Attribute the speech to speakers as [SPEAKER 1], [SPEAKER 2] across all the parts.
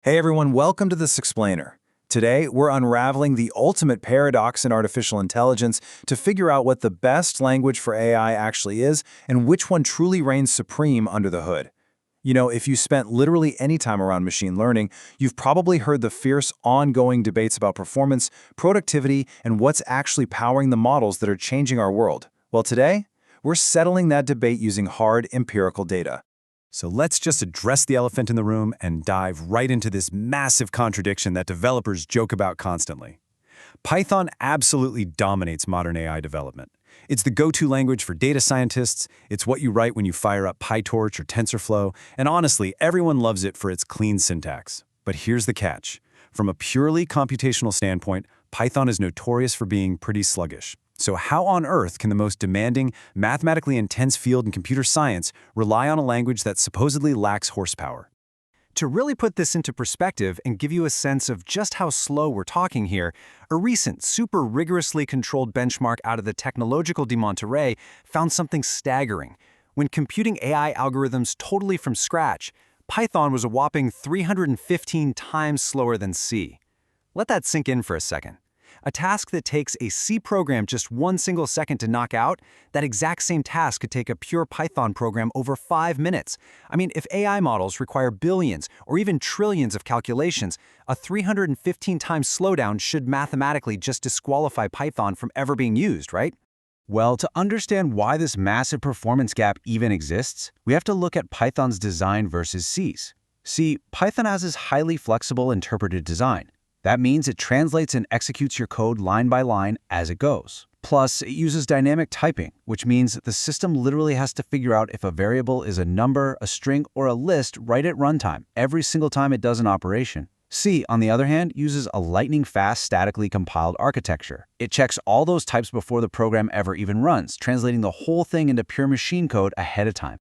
[SPEAKER 1] Hey everyone, welcome to this explainer. Today, we're unraveling the ultimate paradox in artificial intelligence to figure out what the best language for AI actually is and which one truly reigns supreme under the hood. You know, if you spent literally any time around machine learning, you've probably heard the fierce, ongoing debates about performance, productivity, and what's actually powering the models that are changing our world. Well, today, we're settling that debate using hard, empirical data.
[SPEAKER 2] So let's just address the elephant in the room and dive right into this massive contradiction that developers joke about constantly. Python absolutely dominates modern AI development. It's the go-to language for data scientists, it's what you write when you fire up PyTorch or TensorFlow, and honestly, everyone loves it for its clean syntax. But here's the catch. From a purely computational standpoint, Python is notorious for being pretty sluggish. So how on earth can the most demanding, mathematically intense field in computer science rely on a language that supposedly lacks horsepower? To really put this into perspective and give you a sense of just how slow we're talking here, a recent, super rigorously controlled benchmark out of the Technological de Monterrey found something staggering. When computing AI algorithms totally from scratch, Python was a whopping 315 times slower than C. Let that sink in for a second. A task that takes a C program just one single second to knock out, that exact same task could take a pure Python program over 5 minutes. I mean, if AI models require billions or even trillions of calculations, a 315 times slowdown should mathematically just disqualify Python from ever being used, right? Well, to understand why this massive performance gap even exists, we have to look at Python's design versus C's. See, Python has this highly flexible interpreted design. That means it translates and executes your code line by line as it goes. Plus, it uses dynamic typing, which means that the system literally has to figure out if a variable is a number, a string, or a list right at runtime, every single time it does an operation. C, on the other hand, uses a lightning-fast statically compiled architecture. It checks all those types before the program ever even runs, translating the whole thing into pure machine code ahead of time.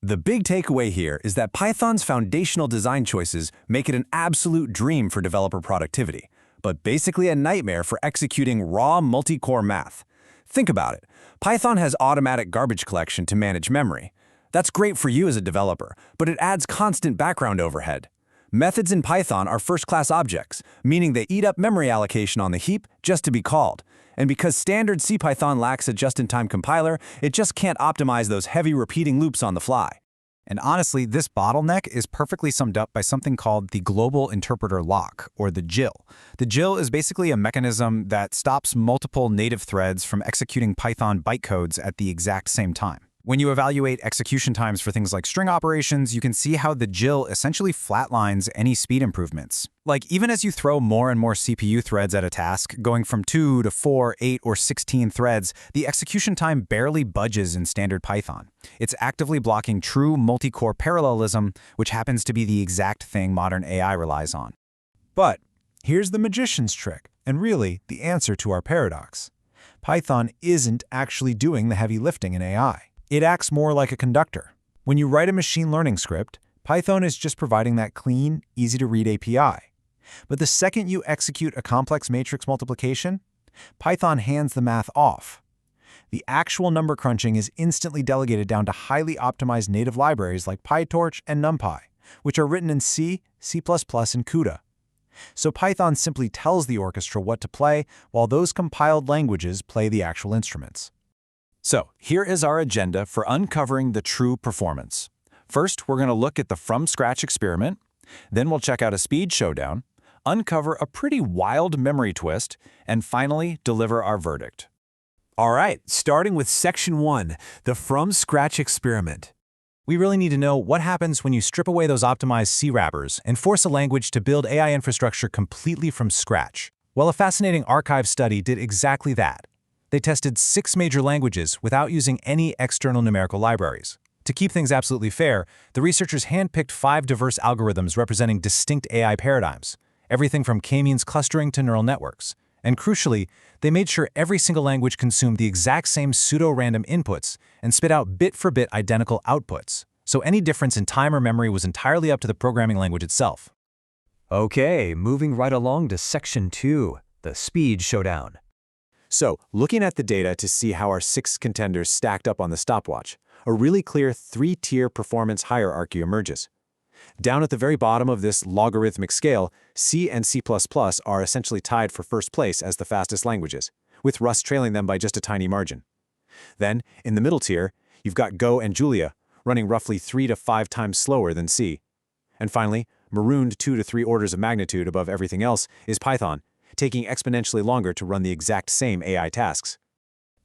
[SPEAKER 3] The big takeaway here is that Python's foundational design choices make it an absolute dream for developer productivity, but basically a nightmare for executing raw multi-core math. Think about it. Python has automatic garbage collection to manage memory. That's great for you as a developer, but it adds constant background overhead. Methods in Python are first-class objects, meaning they eat up memory allocation on the heap just to be called. And because standard CPython lacks a just-in-time compiler, it just can't optimize those heavy repeating loops on the fly.
[SPEAKER 4] And honestly, this bottleneck is perfectly summed up by something called the Global Interpreter Lock, or the GIL. The GIL is basically a mechanism that stops multiple native threads from executing Python bytecodes at the exact same time. When you evaluate execution times for things like string operations, you can see how the GIL essentially flatlines any speed improvements. Like, even as you throw more and more CPU threads at a task, going from 2 to 4, 8, or 16 threads, the execution time barely budges in standard Python. It's actively blocking true multi-core parallelism, which happens to be the exact thing modern AI relies on.
[SPEAKER 5] But here's the magician's trick, and really the answer to our paradox. Python isn't actually doing the heavy lifting in AI. It acts more like a conductor. When you write a machine learning script, Python is just providing that clean, easy-to-read API. But the second you execute a complex matrix multiplication, Python hands the math off. The actual number crunching is instantly delegated down to highly optimized native libraries like PyTorch and NumPy, which are written in C, C++, and CUDA. So Python simply tells the orchestra what to play, while those compiled languages play the actual instruments.
[SPEAKER 1] So, here is our agenda for uncovering the true performance. First, we're going to look at the from-scratch experiment, then we'll check out a speed showdown, uncover a pretty wild memory twist, and finally deliver our verdict.
[SPEAKER 3] All right, starting with Section 1, the from-scratch experiment.
[SPEAKER 5] We really need to know what happens when you strip away those optimized C wrappers and force a language to build AI infrastructure completely from scratch. Well, a fascinating archive study did exactly that. They tested 6 major languages without using any external numerical libraries. To keep things absolutely fair, the researchers handpicked 5 diverse algorithms representing distinct AI paradigms, everything from k-means clustering to neural networks. And crucially, they made sure every single language consumed the exact same pseudo-random inputs and spit out bit-for-bit identical outputs. So any difference in time or memory was entirely up to the programming language itself.
[SPEAKER 3] Okay, moving right along to Section 2, the speed showdown.
[SPEAKER 1] So, looking at the data to see how our 6 contenders stacked up on the stopwatch, a really clear 3-tier performance hierarchy emerges.
[SPEAKER 2] Down at the very bottom of this logarithmic scale, C and C++ are essentially tied for first place as the fastest languages, with Rust trailing them by just a tiny margin. Then, in the middle tier, you've got Go and Julia, running roughly 3 to 5 times slower than C. And finally, marooned 2 to 3 orders of magnitude above everything else is Python, taking exponentially longer to run the exact same AI tasks.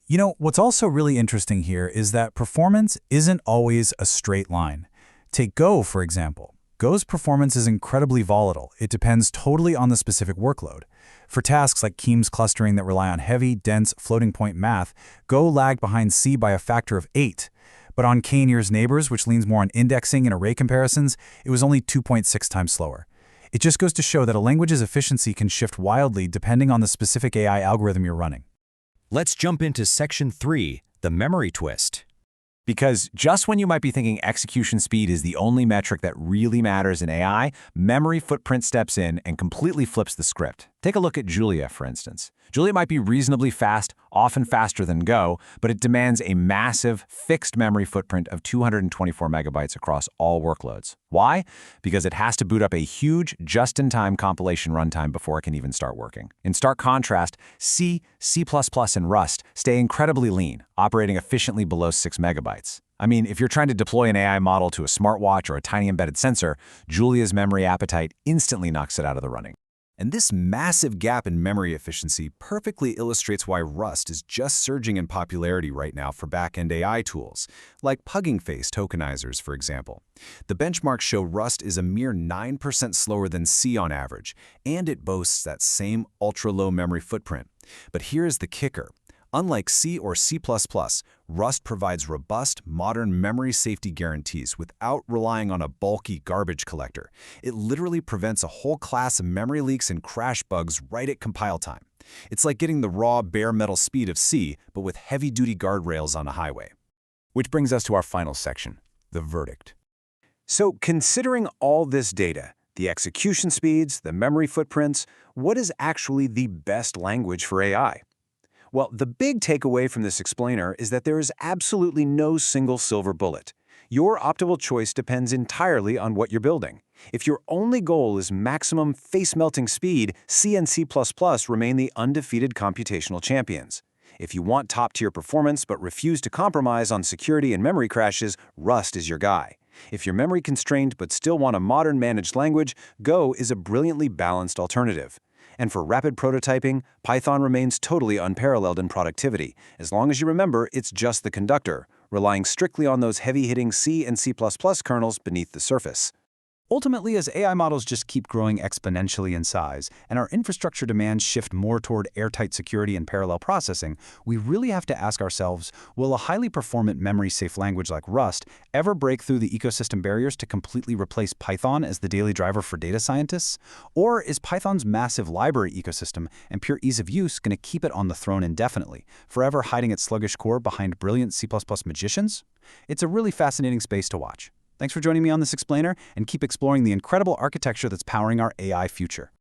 [SPEAKER 4] You know, what's also really interesting here is that performance isn't always a straight line. Take Go, for example. Go's performance is incredibly volatile. It depends totally on the specific workload. For tasks like Kemes clustering that rely on heavy, dense, floating-point math, Go lagged behind C by a factor of 8. But on K-near's neighbors, which leans more on indexing and array comparisons, it was only 2.6 times slower. It just goes to show that a language's efficiency can shift wildly depending on the specific AI algorithm you're running.
[SPEAKER 3] Let's jump into Section 3, the memory twist.
[SPEAKER 1] Because just when you might be thinking execution speed is the only metric that really matters in AI, memory footprint steps in and completely flips the script. Take a look at Julia, for instance. Julia might be reasonably fast, often faster than Go, but it demands a massive, fixed memory footprint of 224 megabytes across all workloads. Why? Because it has to boot up a huge, just-in-time compilation runtime before it can even start working. In stark contrast, C, C++, and Rust stay incredibly lean, operating efficiently below 6 megabytes. I mean, if you're trying to deploy an AI model to a smartwatch or a tiny embedded sensor, Julia's memory appetite instantly knocks it out of the running.
[SPEAKER 3] And this massive gap in memory efficiency perfectly illustrates why Rust is just surging in popularity right now for back-end AI tools, like Hugging Face tokenizers, for example. The benchmarks show Rust is a mere 9% slower than C on average, and it boasts that same ultra-low memory footprint. But here is the kicker. Unlike C or C++, Rust provides robust, modern memory safety guarantees without relying on a bulky garbage collector. It literally prevents a whole class of memory leaks and crash bugs right at compile time. It's like getting the raw, bare metal speed of C, but with heavy-duty guardrails on a highway.
[SPEAKER 2] Which brings us to our final section, the verdict. So, considering all this data, the execution speeds, the memory footprints, what is actually the best language for AI? Well, the big takeaway from this explainer is that there is absolutely no single silver bullet. Your optimal choice depends entirely on what you're building. If your only goal is maximum face-melting speed, C and C++ remain the undefeated computational champions. If you want top-tier performance but refuse to compromise on security and memory crashes, Rust is your guy. If you're memory-constrained but still want a modern managed language, Go is a brilliantly balanced alternative. And for rapid prototyping, Python remains totally unparalleled in productivity, as long as you remember it's just the conductor, relying strictly on those heavy-hitting C and C++ kernels beneath the surface.
[SPEAKER 4] Ultimately, as AI models just keep growing exponentially in size and our infrastructure demands shift more toward airtight security and parallel processing, we really have to ask ourselves, will a highly performant memory-safe language like Rust ever break through the ecosystem barriers to completely replace Python as the daily driver for data scientists? Or is Python's massive library ecosystem and pure ease of use going to keep it on the throne indefinitely, forever hiding its sluggish core behind brilliant C++ magicians? It's a really fascinating space to watch. Thanks for joining me on this explainer, and keep exploring the incredible architecture that's powering our AI future.